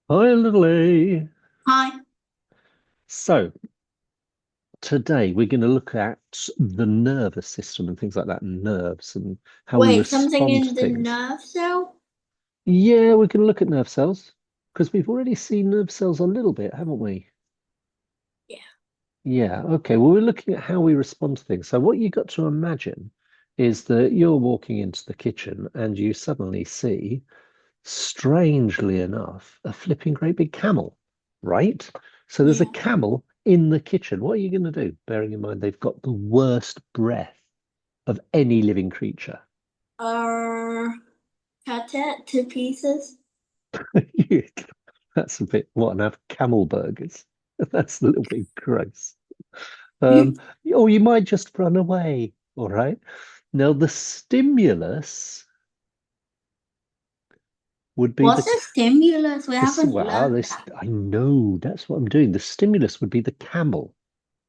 Hi, little A. Hi. So, today we're going to look at the nervous system and things like that, and nerves and how we Wait, something respond to in the things. nerve cell? Yeah, we're going to look at nerve cells because we've already seen nerve cells a little bit, haven't we? Yeah. Yeah, okay. Well, we're looking at how we respond to things. So, what you got to imagine is that you're walking into the kitchen and you suddenly see, strangely enough, a flipping great big camel, right? So there's a Yeah. camel in the kitchen. What are you going to do? Bearing in mind they've got the worst breath of any living creature. Uh, Cut it to pieces. That's a bit, what, and have camel burgers? That's a little bit gross. What's Or you might just run away, all right? Now, the stimulus would be a stimulus? We this, haven't wow, learned this, that. I know, that's what I'm doing. The stimulus would be the camel,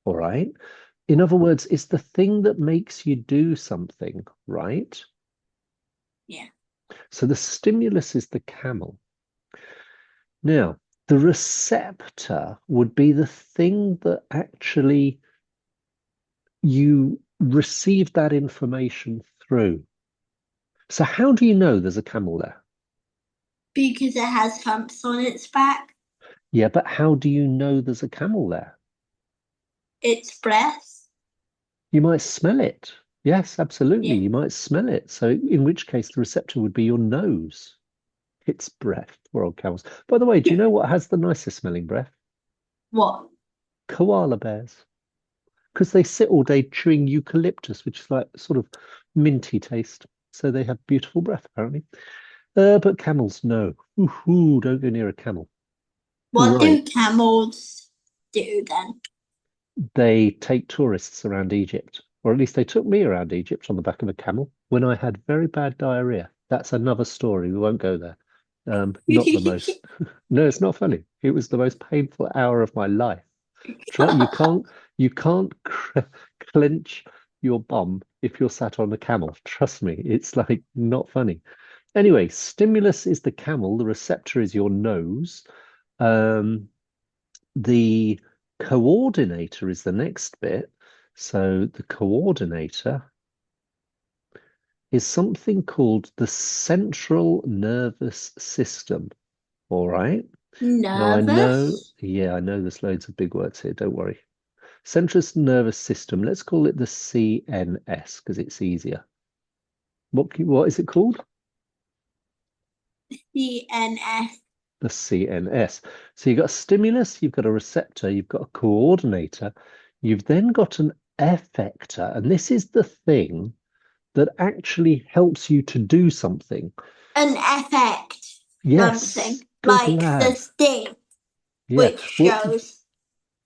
all right? In other words, it's the thing that makes you do something, right? Yeah. So the stimulus is the camel. Now, the receptor would be the thing that actually you receive that information through. So how do you know there's a camel there? Because it has humps on its back. Yeah, but how do you know there's a camel there? Its breath. You might smell it. Yes, absolutely. Yeah. You might smell it. So in which case the receptor would be your nose. Its breath. Poor old camels. By the way, do you know what has the nicest smelling breath? What? Koala bears. Because they sit all day chewing eucalyptus, which is like sort of minty taste. So they have beautiful breath, apparently. But camels, no. Ooh, don't go near a camel. What Right. do camels do then? They take tourists around Egypt, or at least they took me around Egypt on the back of a camel when I had very bad diarrhea. That's another story. We won't go there. Not the most. No, it's not funny. It was the most painful hour of my life. Try, you can't clench your bum if you're sat on a camel. Trust me, it's like not funny. Anyway, stimulus is the camel, the receptor is your nose. Um, the coordinator is the next bit. So the coordinator is something called the central nervous system. All right. Now I know, Nervous? yeah, I know there's loads of big words here. Don't worry. Central nervous system. Let's call it the CNS because it's easier. What is it called? CNS. The CNS. So you've got a stimulus, you've got a receptor, you've got a coordinator, you've then got an effector, and this is the thing that actually helps you to do something. An effect. Yes, Something. good Like the lad. sting, Yeah. which Well, shows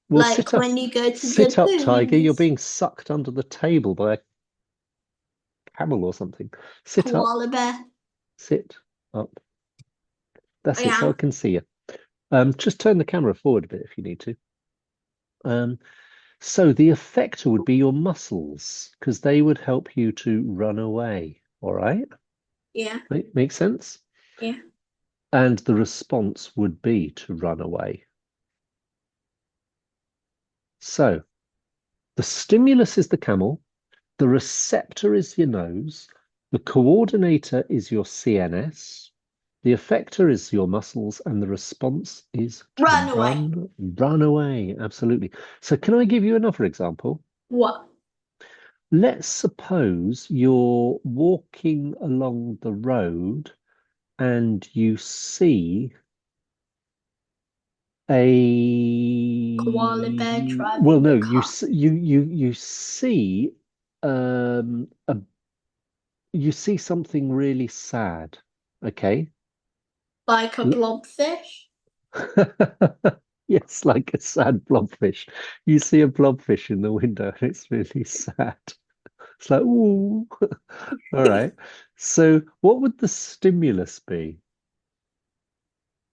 well, like when you go to the sit up, Tiger. You're movies. being sucked under the table by a camel or something. Sit up, Koala bear. sit up. I That's it, so I am. can see you. Just turn the camera forward a bit if you need to. Um, so the effector would be your muscles because they would help you to run away. All right, Yeah. Make sense? Yeah. And the response would be to run away. So the stimulus is the camel, the receptor is your nose, the coordinator is your CNS, the effector is your muscles, and the response is to Run away. run away. Absolutely. So can I give you another example? What? Let's suppose you're walking along the road and you see Koala bear well, driving no, a car. you see a you see something really sad, okay? Like a L- blobfish. Yes, like a sad blobfish. You see a blobfish in the window and it's really sad. It's like, ooh. All right. So what would the stimulus be?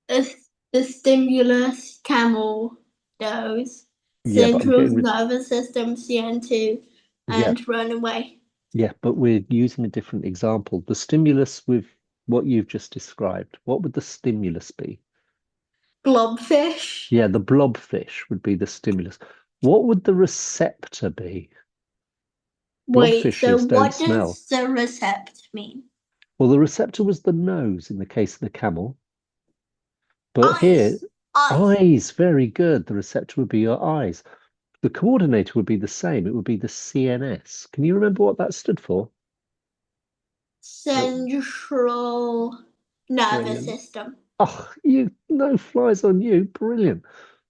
The, the stimulus, camel, nose, Yeah, but I'm central getting rid. nervous system, CN2, Yeah, and run away. yeah, but we're using a different example. The stimulus with what you've just described. What would the stimulus be? Globfish. Yeah, the blobfish would be the stimulus. What would the receptor be? Wait, so Blobfishes don't what smell. does the recept mean? Well, the receptor was the nose in the case of the camel. But here, Eyes. Eyes. eyes, very good. The receptor would be your eyes. The coordinator would be the same. It would be the CNS. Can you remember what that stood for? Uh, Central nervous brilliant. system. Oh, you no flies on you. Brilliant.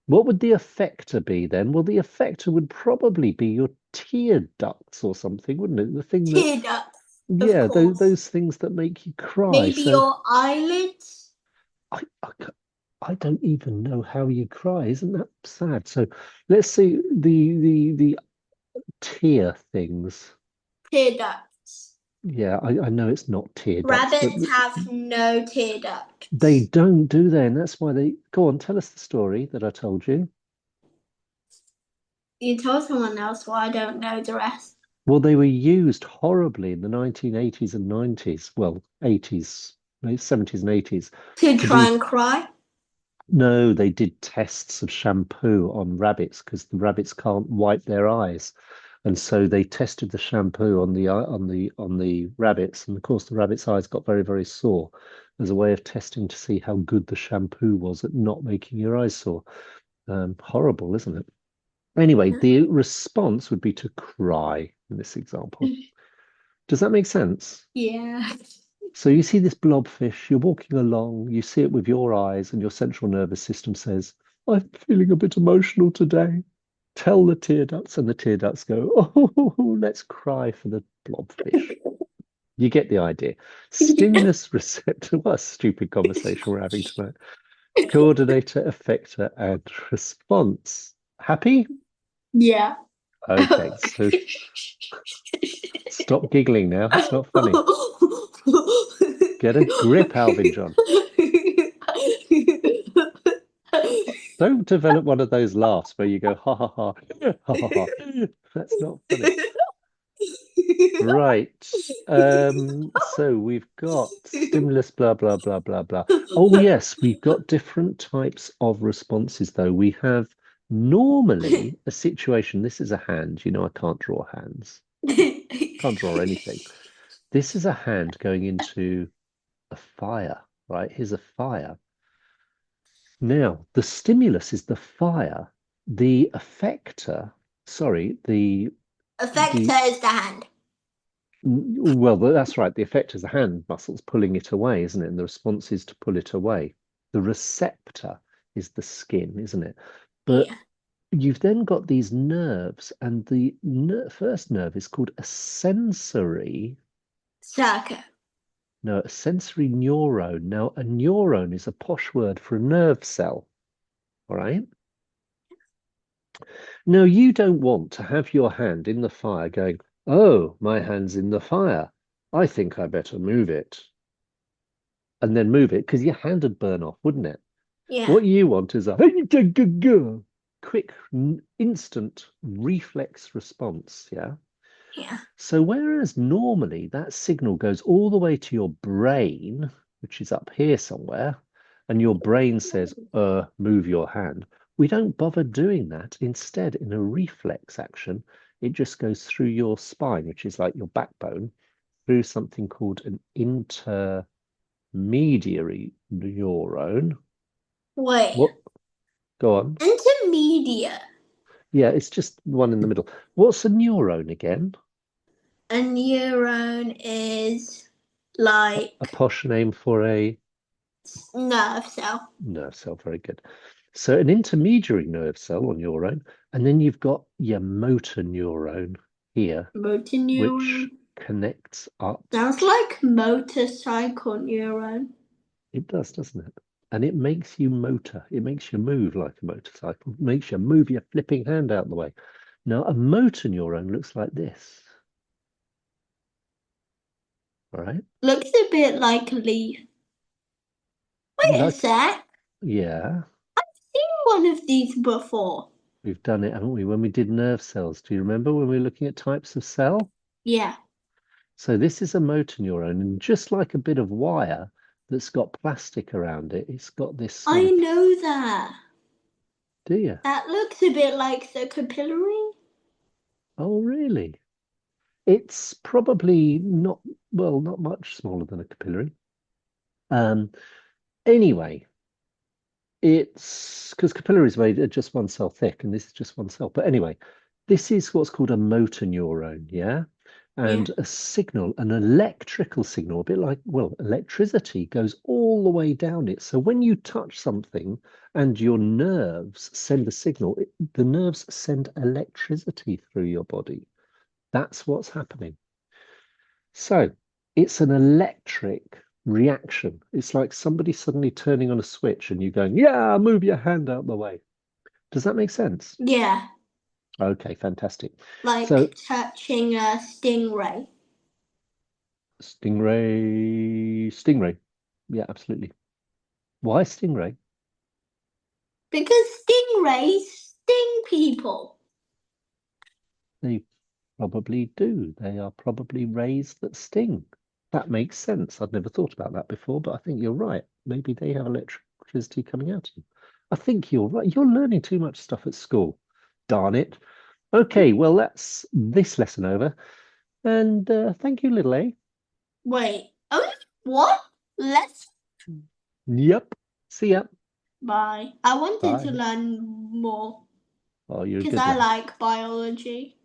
What would the effector be then? Well, the effector would probably be your tear ducts or something, wouldn't it? The thing that, Tear ducts, of yeah, course. those things that make you cry. Maybe So your eyelids? I don't even know how you cry. Isn't that sad? So let's see the tear things. Tear ducts. Yeah, I know it's not tear ducts, but Rabbits have no tear they ducts. don't, do they? And that's why they go on. Tell us the story that I told you. You told someone else, well, I don't know the rest. Well, they were used horribly in the 1980s and 90s. Well, 80s, 70s and 80s To to try do. and cry? No, they did tests of shampoo on rabbits because the rabbits can't wipe their eyes. And so they tested the shampoo on the rabbits, and of course the rabbits' eyes got very, very sore as a way of testing to see how good the shampoo was at not making your eyes sore. Horrible, isn't it? Anyway, the response would be to cry in this example. Does that make sense? Yeah. So you see this blobfish, you're walking along, you see it with your eyes, and your central nervous system says, I'm feeling a bit emotional today. Tell the tear ducts, and the tear ducts go, oh, let's cry for the blobfish. You get the idea. Stimulus receptor, what a stupid conversation we're having tonight. Coordinator, effector, and response. Happy? Yeah. Okay, so stop giggling now. It's not funny. Get a grip, Alvin John. Don't develop one of those laughs where you go, ha ha ha, ha ha ha. That's not funny. Right. So we've got stimulus, blah, blah, blah, blah, blah. Oh, yes, we've got different types of responses, though. We have normally a situation. This is a hand. You know, I can't draw hands, can't draw anything. This is a hand going into a fire, right? Here's a fire. Now, the stimulus is the fire. The effector, sorry, the Effector is the hand. well, that's right. The effector is the hand muscles pulling it away, isn't it? And the response is to pull it away. The receptor is the skin, isn't it? But Yeah. you've then got these nerves, and the first nerve is called a sensory. Circle. No, a sensory neuron. Now, a neuron is a posh word for a nerve cell. All right. Now, you don't want to have your hand in the fire going, oh, my hand's in the fire. I think I better move it. And then move it because your hand would burn off, wouldn't it? Yeah. What you want is a quick, instant reflex response. Yeah. Yeah. So, whereas normally that signal goes all the way to your brain, which is up here somewhere, and your brain says, move your hand, we don't bother doing that. Instead, in a reflex action, it just goes through your spine, which is like your backbone, through something called an intermediary neuron. Wait. What? Go on. Intermediate. Yeah, it's just one in the middle. What's a neuron again? A neuron is A like posh name for a nerve cell. nerve cell. Very good. So an intermediary nerve cell on your own, and then you've got your motor neuron here, Motor which neuron. connects up. Sounds like motorcycle neuron. It does, doesn't it? And it makes you motor. It makes you move like a motorcycle. It makes you move your flipping hand out the way. Now, a motor neuron looks like this. All right. Looks a bit like a leaf. Wait a Like, sec. yeah, Seen one of these before. we've done it, haven't we? When we did nerve cells. Do you remember when we were looking at types of cell? Yeah. So this is a motor neuron, and just like a bit of wire, that's got plastic around it. It's got this sort I of, know that. do you? That looks a bit like the capillary. Oh, really? It's probably not, well, not much smaller than a capillary. Um, anyway, it's because capillaries are just one cell thick, and this is just one cell. But anyway, this is what's called a motor neuron, yeah? Yeah. And a signal, an electrical signal, a bit like, well, electricity goes all the way down it. So when you touch something and your nerves send a signal, the nerves send electricity through your body. That's what's happening. So it's an electric reaction. It's like somebody suddenly turning on a switch and you going, yeah, move your hand out the way. Does that make sense? Yeah. Okay, fantastic. So Like touching a stingray. stingray. Yeah, absolutely. Why stingray? Because stingrays sting people. They probably do. They are probably rays that sting. That makes sense. I'd never thought about that before, but I think you're right. Maybe they have electricity coming out of them. I think you're right. You're learning too much stuff at school. Darn it. Okay, well, that's this lesson over. And thank you, little A. Wait. Oh, what? Let's Yep. See ya. bye. I wanted to Bye. learn more Oh, you're a because good I lad. like biology.